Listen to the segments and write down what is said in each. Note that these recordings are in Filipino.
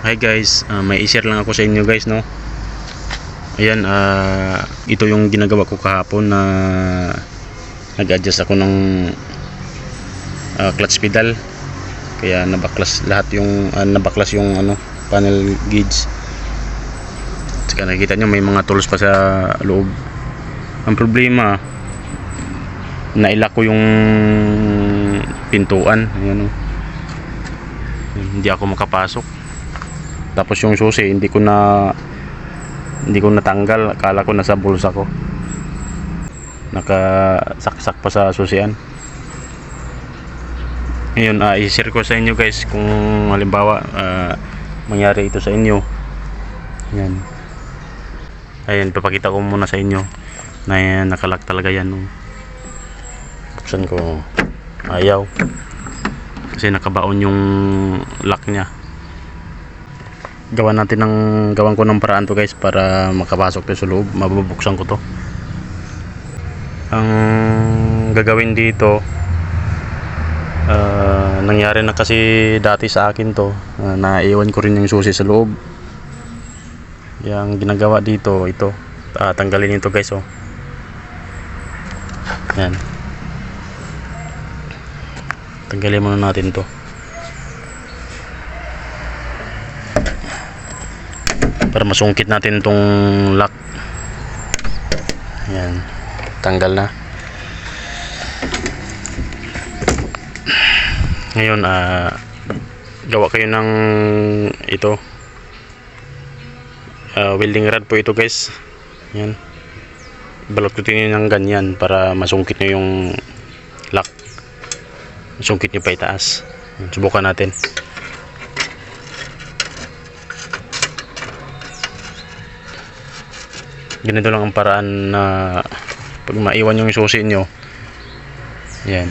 Hi guys, may i-share lang ako sa inyo guys, no. Ayan, ito yung ginagawa ko kahapon na nag-adjust ako ng clutch pedal. Kaya nabaklas lahat yung nabaklas yung panel gauge. Saka nakikita nyo may mga tools pa sa loob. Ang problema, nailak ko yung pintuan. Ayan, hindi ako makapasok. Tapos yung susi hindi ko natanggal, akala ko nasa bulsa ko, nakasaksak pa sa susian. Ngayon i-share ko sa inyo guys kung halimbawa mangyari ito sa inyo. Ayan, papakita ko muna sa inyo na nakalak talaga yan. Buksan ko, ayaw kasi nakabaon yung lock nya. Gawan ko ng paraan to guys para makapasok to sa loob. Mabubuksan ko to. Ang gagawin dito, nangyari na kasi dati sa akin to, naiwan ko rin yung susi sa loob. Yung ginagawa dito, ito tanggalin ito guys. Yan, tanggalin muna natin to para masungkit natin tong lock. Yan, tanggal na. Ngayon gawa kayo ng ito, welding rod po ito guys. Yan, balutin nyo ng ganyan para masungkit nyo yung lock, masungkit nyo pa itaas. Subukan natin. Ganito lang ang paraan na pag maiwan yung susi nyo. Yan,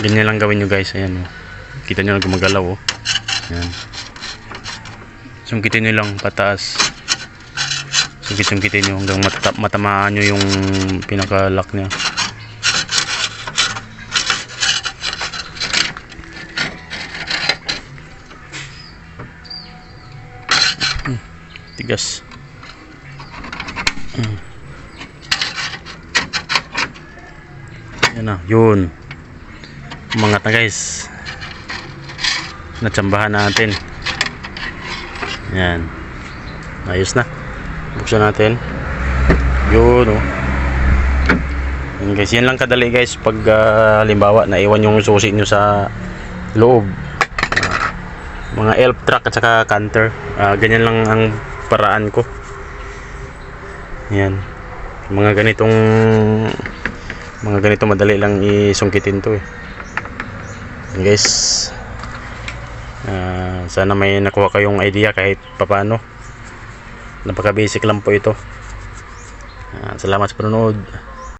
ganyan lang gawin nyo guys. Ayan, kita nyo na gumagalaw. Yan, sungkitin nyo lang pataas, sungkitin nyo hanggang matamaan nyo yung pinaka lock nya. Tigas. Yan na, yun. Umangat na guys. Natsambahan natin. Yan, ayos na. Buksan natin. Yun, yan guys, yan lang kadali guys pag halimbawa naiwan yung susi nyo sa loob, mga elf track at saka canter. Ganyan lang ang paraan ko. Yan, mga ganito madali lang isungkitin to guys. Sana may nakuha kayong idea kahit papano. Napaka basic lang po ito. Salamat sa panonood.